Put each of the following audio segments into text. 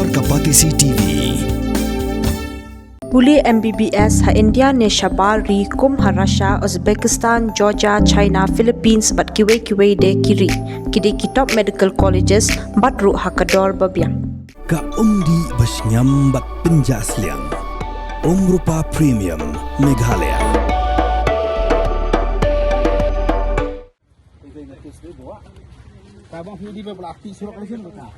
Luar Kapatisi TV. Puli MBBS ha India ne Shabar ri kum ha Russia, Uzbekistan, Georgia, China, Philippines bat kiwe de kiri. Kidi kitop medical colleges bat ru ha kador babiang. Ka umdi basnyam bat penjasliang. Rupa Premium Meghalaya. Abang pergi di beberapa aktif surat kali sini betul.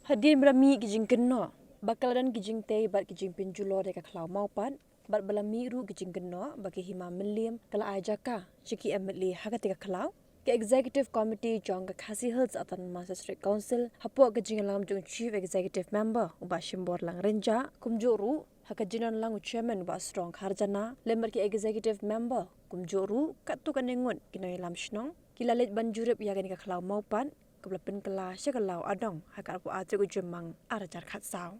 Hadir berami gijing kena, bakalan gijing tei bat gijing pinjulo deka klau maupan, bat balami ru gijing kena bagi hima melim kala ajaka, ciki emetli haga teka klau, ke executive committee jong ke khasi hills atan masa district council, hapo gijing alam jong chief executive member uba shimbor lang renja, kumjuru haka jinan lang chairman uba strong harjana, lembar ke executive member kumjuru katu kanengun kinoy lam shnong, kilalit banjurip yaga nika klau maupan, kebelapan kelas sekalau adong hakar aku ajar ujemang arajar khatsau.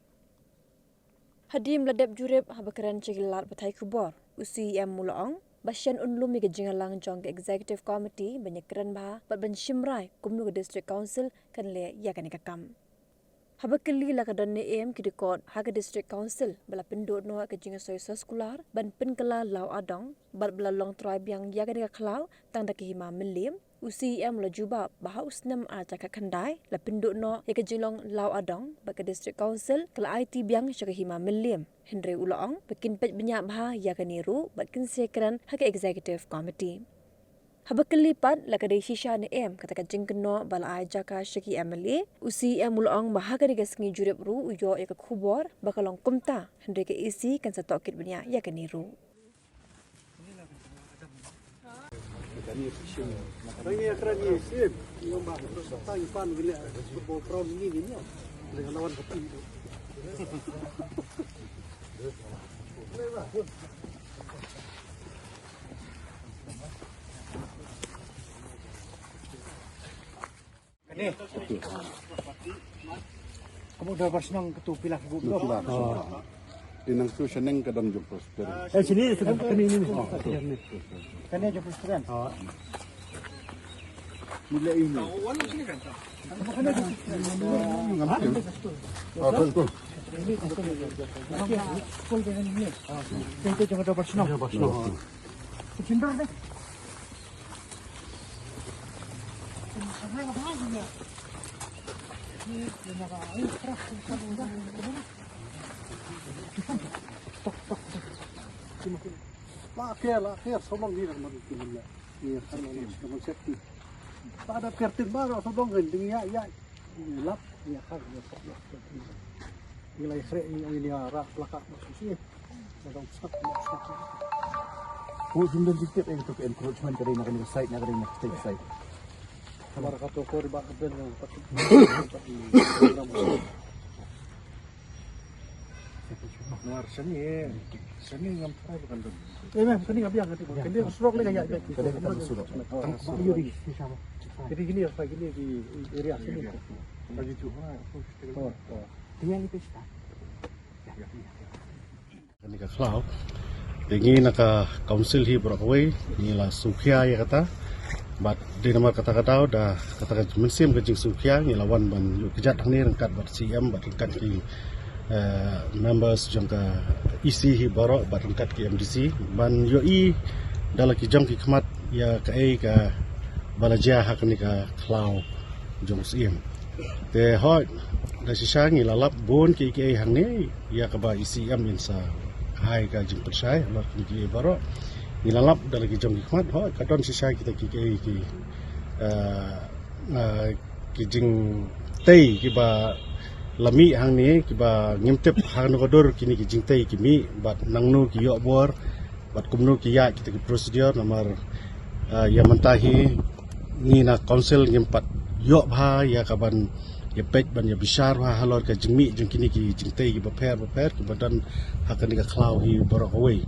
Hadim ladap jurip habakaran cegilar batai kubor usi yang mulaong basyan unlum mi kejengalang jong ke executive committee banyak keren bah bat ban shimrai kumnu ke district council kan le ya kan ikakam. Habakali la kadon ne em kidikot haga district council bala pendot no ke jenga soy sekolah ban pen kala lau adong bat bala long tribe yang ya kan ikaklau tang dak hima melim UCM la juba baha usnam aja ka khandai la pinduk no ya kejilong lau adong ba ke district council kala IT biang syaka hima milim Henry Ulaong bikin pet banyak baha ya kaniru bat kin sekran ha ke executive committee habakalipat la kadai shisha ne em kata ka jingkno bala aja ka syaki MLA UCM Ulaong baha ka digas ngi jurep ru uyo ya ka khubor bakalong kumta Henry ke isi kan satokit banyak ya kaniru Ini akan diisip, yang bah serta ipan gini, football ground ini dengan lawan Kepi itu. Ini, kamu dah bersenang ketupilah gubernur. Inang tu seneng kadang jumpa prosper. Sini sekarang ini. Kan dia jumpa prosper. Mula ini. Kita jangan dah bersenang. Cinta deh. Akhir sombong dia nak mati. Ini karena kita safety. Pada kertin baru sombong gending ya lap ya kan ya. Nilai sering ini arah pelakak maksudnya. Sedang sak. Kung dikit yang untuk encroachment kadang nak ni site nak kadang nak site. Kamar kata ko riba kabel yang pati. Nuar seni yang try bukan tu. Memang seni ngabiang nanti. Kendi stroke lagi ya. Jadi gini apa gini di area sini. Bagi tu. Tinggal di pesta. Kani ka klau. Tingi naka council hi Brockway ni la Sukhia ya kata. Bat di nama kata-kata dah katakan mensim kejing Sukhia ni lawan ban kejat hang ni rengkat bat CM bat rengkat ki members jangka isi hi borok bat rengkat ki MDC ban yoi dalaki jang ki khmat ya ka ai ka balaja hak ni ka klau jong CM te hot da sisa ngi lalap bon ki ai hang ni ya ka ba ICM insa hai ka jing persai lot ki borok nilalap dalagi jong hikmat ho kadon sisa kita ki ki jing tei ki ba lami hang ni kiba ngimtep hang no kodor kini ki jingtai kimi bat nangnu ki yo bor bat kumnu ki ya kita ki prosedur nomor ya mentahi ni na council ngimpat yo bha ya kaban ya pej ban ya bishar bha halor ka jingmi jung kini ki jingtai ki baper ki badan hakan ni ka khlau hi borok away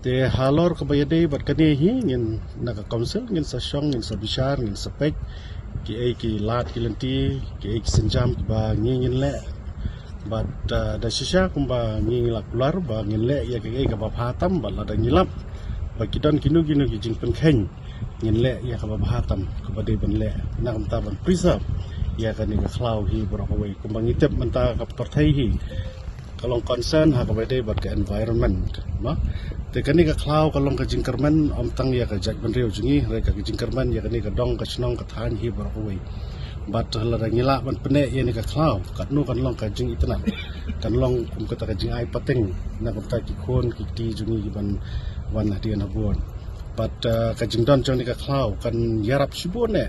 te halor ka bayade bat kani hi ngin na ka council ngin sa shong ngin sa bishar ngin sa pej ki ai ki lat ki lenti ki ai ki senjam ki ba ngin le bat da shisha kumba ngin la kular ba ngin le ya ki ai ka ba phatam ba la da ngilap ba kidan kinu ki jingpen kheng ngin le ya ka ba phatam ka ba de ban le na kam ta ban preserve ya ka ni ka khlau hi borok away kumba ngitep menta ka parthai hi kalong concern ha ka ba de bat ka environment ma te kani ka khlau kalong ka jingkerman om tang ya ka jaj ban reu jungi re ka jingkerman ya kani ka dong ka chnong ka than hi borok away bat hala da ngila ban pene ya ni ka khlau kat nu kan long ka jing itna kan long kum ka ta ka jing ai pateng na ka ta ki khon ki ti jungi ki ban wan hadian habon bat ka jing don chong ni ka khlau kan yarap sibon ne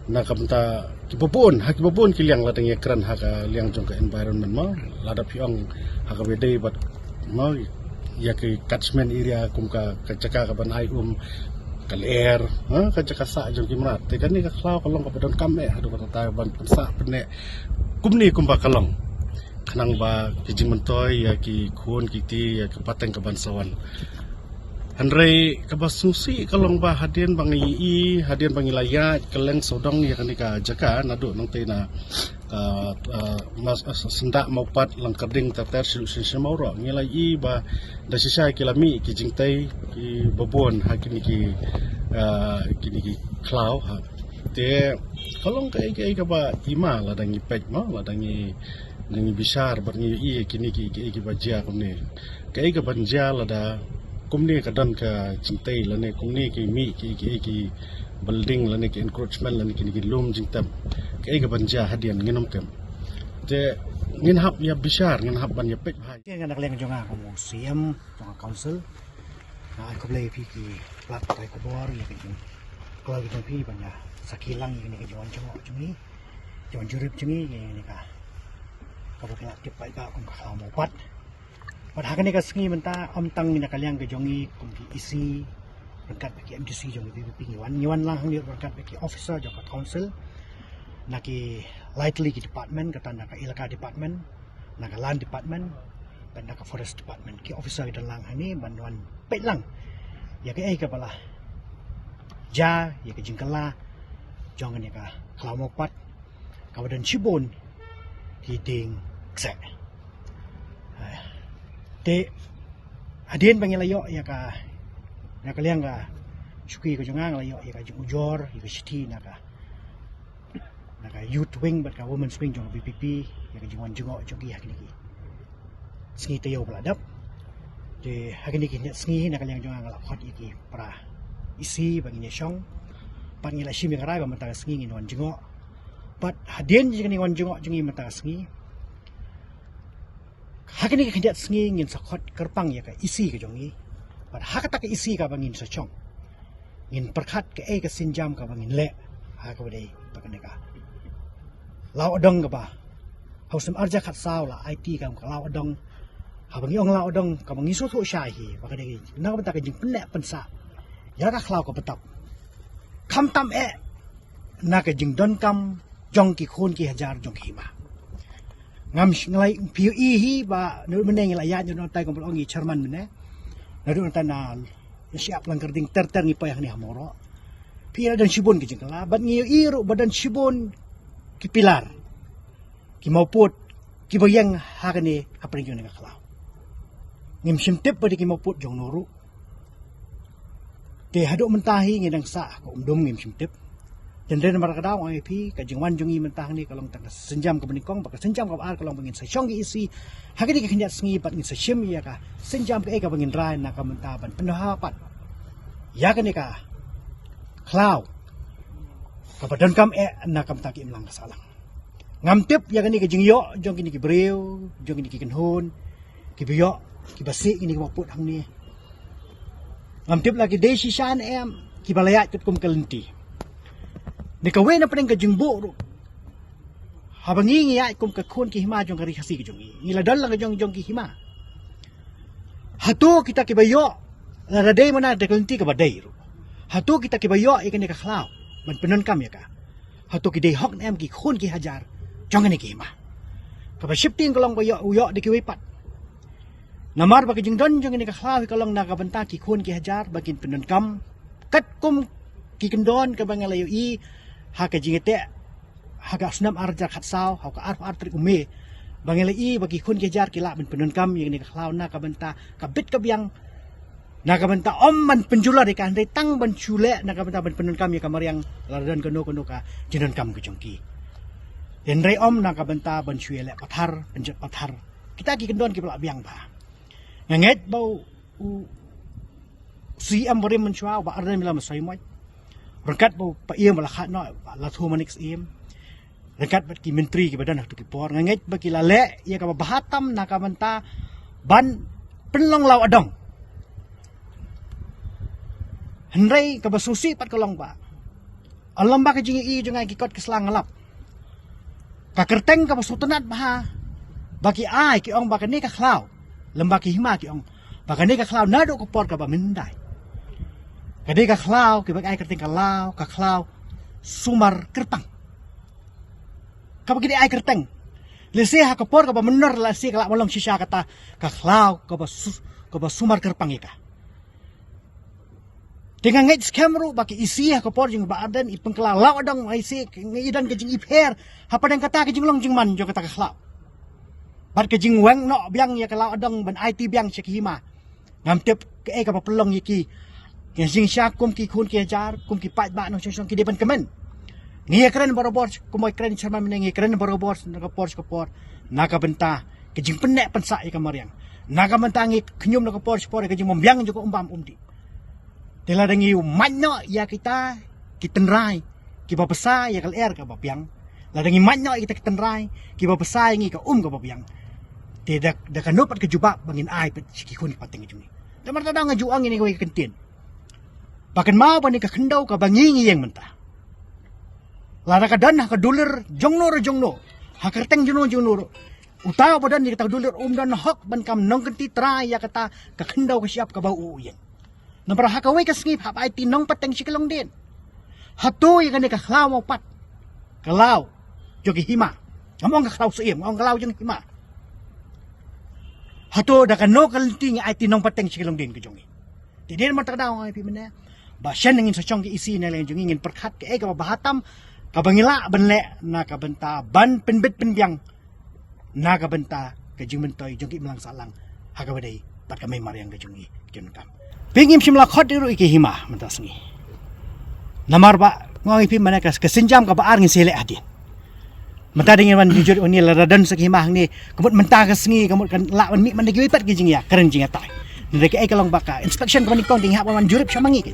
na kamta ki babon ki liang la dang ya kran ha ka liang jong ka environment ma la da piong ha ka bede bat ma ya ki catchment area kum ka chaka ka ban ai kal air ha ka chaka sa jong ki mrat te kan ni ka khlau ka long ka badon kam e hadu ka ta ban sa pene kum ni kum ba kalong khanang ba ki jing mentoy ya ki khon ki ti ya ka pateng ka ban sawan Andre kabasusi kalong ba hadian bangi hadian bangi laya keleng sodong ya kan ka jaka nadu nang te na mas sendak maupat lang kerding tatar solution semoro ngilai ba da sisa kilami ki jingtai ki babon hakini ki klau ha te kalong kai ka ba ima la dangi pej ma la dangi bisar bangi kini ki bajia kumne kai ka banja la da kumni ka dan ka jingtai la ne kumni ki mi ki building la ne ki encroachment la ne ki lum jingtam kai ka banja hadian nginom tem te ngin hap ya bishar ngin hap ban ya pek hai cái nak leng jonga ko museum jonga council na ko play pi ki plat tai ko bor ya ki kalau kita pi banya sakilang ini ke jon jongo jungi jon jurip jungi ni ka ko plat tip pai ka ko ka mo pat Padahal ni kasngi menta om tang ni nakaliang ke jongi kumpi isi berkat bagi MDC jongi PPP ngiwan lang hang berkat bagi officer jongka council naki lightly ki department kata naka ilaka department naka land department dan naka forest department ki officer dan lang hani bantuan pet lang ya ke ai ka bala ja ya ke jingkala jongan ya ka klamopat kawadan Shibon ki ding kse te adien bangilayo ya ka nakaliang ka suki ko jongang layo ya ka ujor ya ka city naka youth wing bat ka women's wing jong BPP ya ka jingwan jongo jogi hakini ki sngi tayo beladap de hakini ki sngi nakaliang jongang la khot iki para isi banginya syong pat ngila shimi karai ba mata sngi nginwan jongo pat hadien jing nginwan jongo jongi mata sngi hakini ka kandiat sngi ngin sakot kerpang ya ka isi ka jongi pada hakata ka isi ka bangin sa chong ngin perkhat ka ka sinjam ka bangin le ha ka badai pakane ka law adong ka ba hausam arja khat saw la IT ka law adong ha bangi ong law adong ka bangi so tho sha hi pakane na ka ta ka jing pen pensa ya ka khlaw ka patap kham tam na ka jing don kam jong ki khon ki hajar jong hi ma ngam ngalai PUE hi ba nu meneng la ya no tai ko ongi chairman mene nadu na siap lang kerding ter ngi payah ni hamoro pira dan Shibon ki jengkala bat ngi iru badan Shibon ki pilar ki mauput ki bayang hakane apring yun nga kalaw ngim simtip pa di ki mauput jong noru te hado mentahi ngidang sa ko ngim simtip dan dari marakadaw ang IP kajingwan jungi mentah ni kalong tang senjam ka benikong baka senjam ka baar kalong bangin sa syong isi hakini ka kanyat sngi pat ngin sa shim ya ka senjam ka ka bangin rai na ka mentaban pendapat ya ka ni ka klaw ka badan kam na kam taki imlang kasalang ngamtip ya ka ni ka jingyo jong kini ki breu jong kini ki kenhon ki biyo ki basi kini ka maput hang ni ngamtip lagi desi shan ki balayat kum kalenti Nikawe na paling kajingbo habangi ngiya kum ka khun ki hima jong kari khasi ki jong ngila dal lang jong ki hima hatu kita ki bayo la dai mana de kunti ka badai ru hatu kita ki bayo ikan ka khlau man penon kam ya ka hatu ki dei hok em ki khun ki hajar jong ni ki hima ka ba shifting kolong bayo uyo de ki wipat namar ba ki jing don jong ni ka khlau kolong na ka banta ki khun ki hajar bakin penon kam kat kum ki kendon ka bangalayo i ha ka jingete ha ka snam arja khat saw ha ka ar tri ume bangala i bagi khun ke jar kila ben penun kam yang ni ka khlaw na ka benta ka bit ka biang na ka benta om man penjula de kan dai tang ban chule na ka benta ben penun kam ya ka mariang ladan kono ka jinan kam ku jongki den rai om na ka benta ban chule pathar penjat pathar kita ki kendon ki pula biang ba nganget bau si am bore men chua ba ardan mila masai moi rangkat bau pa iem la khat no la thu manix iem rangkat bat ki menteri ki badan hatu ki por nganget ba ki la le ya ka bahatam na ka benta ban penlong law adong henrei ka basusi pat kolong ba alam ba ka jingi i jungai ki kot keslang ngalap ka kerteng ka basutunat ba bagi ai ki ong ba ka ni ka khlaw lembaki hima ki ong ba ka ni ka khlaw na do ko por ka ba mindai kadai ka khlaw ki bagai kerting ka law ka khlaw sumar kertang ka bagi ai kerteng lese ha ka por ka ba menor la se ka malong sisa kata ka khlaw ka ba sumar kerpang ika dengan ngait skamru baki isi ha ka por jing ba adan i pengkla law adang ai se ngidan ke jing i pher ha padang kata ke jing long jing man jo kata ka khlaw bar ke jing wang no biang ya ka law adang ban IT biang sekima ngam tep ke ka ba pelong yiki yang sing syakum ki khun ki jar kum ki pat ba no song ki depan kemen ngi keren barobor kumoy keren charma menengi keren barobor ka por naga benta ke jing penek pensa ka mariang naga mentangi knyum ka por ka jing mombiang juga umpam umdi tela dengi manyo ya kita tenrai ki ba pesa ya kal er ka ba piang la dengi manyo kita tenrai ki ba pesa ngi ka ka ba piang tidak da kanupat ke jubak bangin ai pet ki khun pating juni damar tadang ngajuang ini ko kentin bahkan mau pani ka kendau ka bangingi yang mentah lara ka dan ka dulir jongno ha kerteng jongno utaw badan ni ka dulir dan hok ban kam nong kenti try ya kata ka kendau ka siap ka bau uyen namra ha ka wei ka skip ha ai tinong pateng sikalong din hatoy ka ni ka khlaw mo pat kalaw jogi hima among ka khlaw suim among kalaw jong hima hato da ka no kalting ai tinong pateng sikalong din ka jongi tidin man takdaw ay pimene ba siya nangin sa chong ki isi na lang ingin perkhat ke ka bahatam ka bangila banle na ka benta ban penbit penbiang na ka benta ka jing mentoy jong ki melang salang ha ka badai pat ka may mariang ka jongi jon kam pingim simla khot diru iki hima mentas ngi namar ba ngongi pim mana ka kesenjam ka baar ngin sele adin menta dingin man jujur oni laradan sa hima ni kemut menta ka sngi kemut kan la man mi man gi pat ki jing ya keren jing atai ndeke ay kalong baka inspection ko ni kong ting ha man jurip siya mangi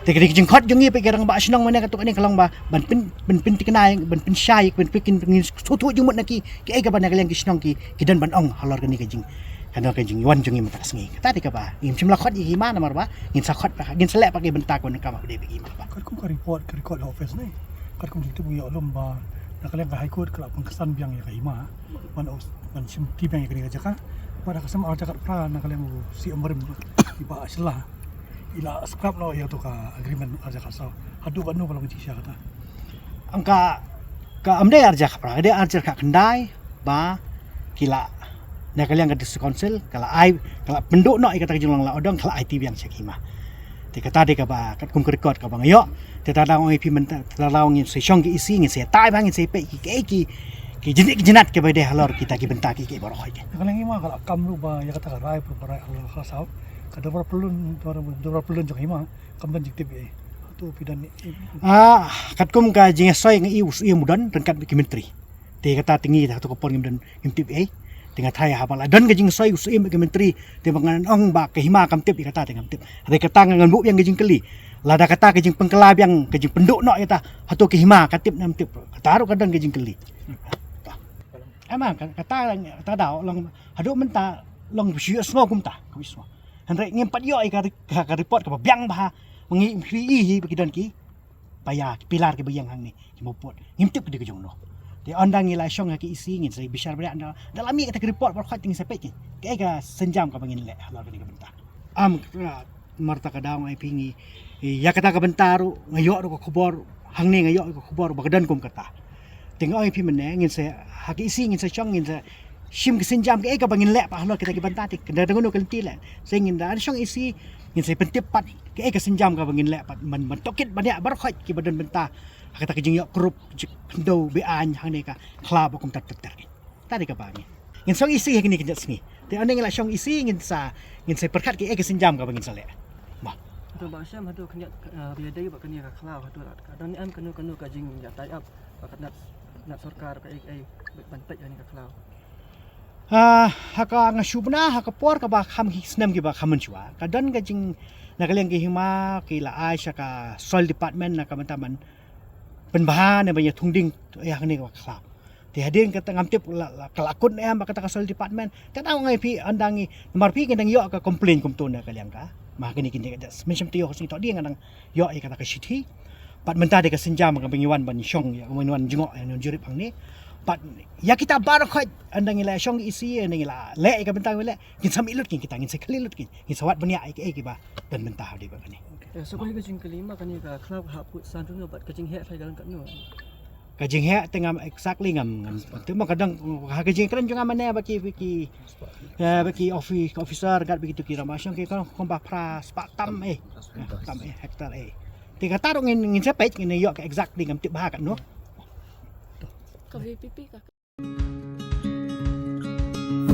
Tek jeng khot jongi pe gerang ba sinong mana katuk ni kalong ba ban pin tikenai ban pin syai ban pikin sutu jumut naki ki ai ka ban kalian ki sinong ki dan ban ong halor kani ka jing kana ka jing wan jongi mata sengi tadi ka ba ngim simla khot i mana mar ba ngin sa khot ba ngin selek pakai bentak ko ka ba de bagi ba kat kum ka report office ni kat kum tu yo lom ba na kalian ka high court kala pengkesan biang ya ka hima man sim ti biang ya ka jaka pada kasam arja kat pra na kalian si umrim iba aslah ila scrap lo ya to ka agreement arja kasau hadu banu kalau ngi sia kata angka ka amde arja pra de arja ka kendai ba kila na kalian ka dis council kala ai kala penduk no ikata jung la odong kala IT biang sekima te kata de ka ba kat kum record ka bang yo te ta dang oi pi men ta la ngin se shong ki isi ngin se tai bang ngin se pe ki jenat ke ba de halor kita ki bentak ki boro hoy kalian ngi ma kala kam lu ba ya kata rai per Allah kasau kada perlu jong hima kamban jiktip tu pidan kat kum ka jing soy ngi us mudan rengkat ki menteri te kata tingi ta to ko pon ngim tip tengah thai ha bala dan ka jing soy us ki menteri te bangan ong ba ke hima kam tip kata tengam tip re kata ngan bu yang jing keli lada kata ke jing pengkelab yang ke jing penduk no eta hatu ke hima katip nam tip taru kadang ke jing keli emang kata daw long hadu menta long siu smo kum ta kuismo Henry ngimpat yo ka report ka biang ba ngi hi bagi dan ki paya pilar ke bayang hang ni mopot ngimtip ke jong no Di ondang ila syong ki isi ngin sai bishar bra dalam mi kata report bar khat ting sapet ke ga senjam ka bangin le halo ni ka benta am marta ka daw ai pingi ya kata ka bentaru ngayo ro ko khobor hangne ngayo ko khobor bagadan kum kata ting ai pi mene ngin sai haki isi ngin sai syong ngin sai shim ke senjam ke ga bangin le pa halo kita ki benta tik kada ngono kelti le sai ngin da syong isi ngin sai pentip pat ke ga senjam ka bangin le pat man tokit banyak bar khat ki badan benta kata kejing yok grup kendo bean hang ni ka klab akum tat tar tadi ka bani ngin song isi hang ni kenjat sini te ane ngila song isi ngin sa perkat ke sinjam ka bangin sale ma tu bahasa madu kenjat biada ba kenia ka klau tu kadang ni am kenu kajing ya tai up bakat nak sarkar ka ai bantai ni ka klau haka ngasubna haka por ka ba kham hisnam ki ba khamun chwa kadang kajing nakaliang ki hima ki la aisha ka soil department na ka mantaman penbahan yang banyak tungding yang ni kelap. Di hadirin kata ngamtip kelakun em kata kasal department. Kata ngai pi andangi nomor pi kendang yo ka komplain kum tu na kaliang ka. Mah kini kini kada macam tu yo sing tok dia ngadang yo ai kata ka sithi. Pat mentah de ka senjam ka pengiwan ban syong ya pengiwan jengok yang jurip hang ni. Pat ya kita bar khoi andangi la syong isi andangi la le ka bentang le kin samilut kin kita ngin sekalilut kin. Kin sawat bania ai ke ba dan mentah di ba ni. So kali kajing kelima kan ni ka klau haput sandu bat kajing he sai dalam kat nu. Kajing he tengah exactly ngam tu mak kadang kajing keren juga mana baki officer gat begitu kira macam ke kan komba pra spatam tam hektar tiga tarung ngin sepet ngin yo exactly ngam tip bah kat nu Ka VPP ka.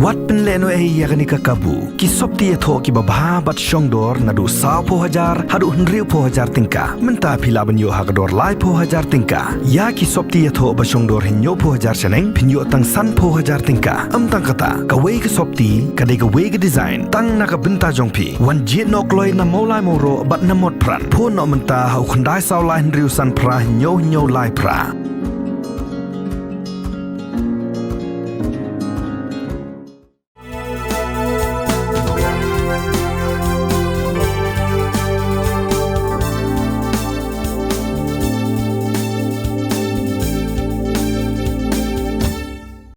Wat penleno yakni kakabu ki sopti etho ki babha bat shongdor nadu 10,000 hadu 100,000 tingka menta pila banyo hakdor lai 10,000 tingka ya ki sopti etho ba shongdor hinyo 10,000 seneng pinyo tang san 10,000 tingka tang kata ka wei ke sopti ka de ka wei ke design tang na ka benta jongpi wan jit nok loi na molai moro bat na mot pran pho no menta hau khandai saw lai 100 san pra hinyo lai pra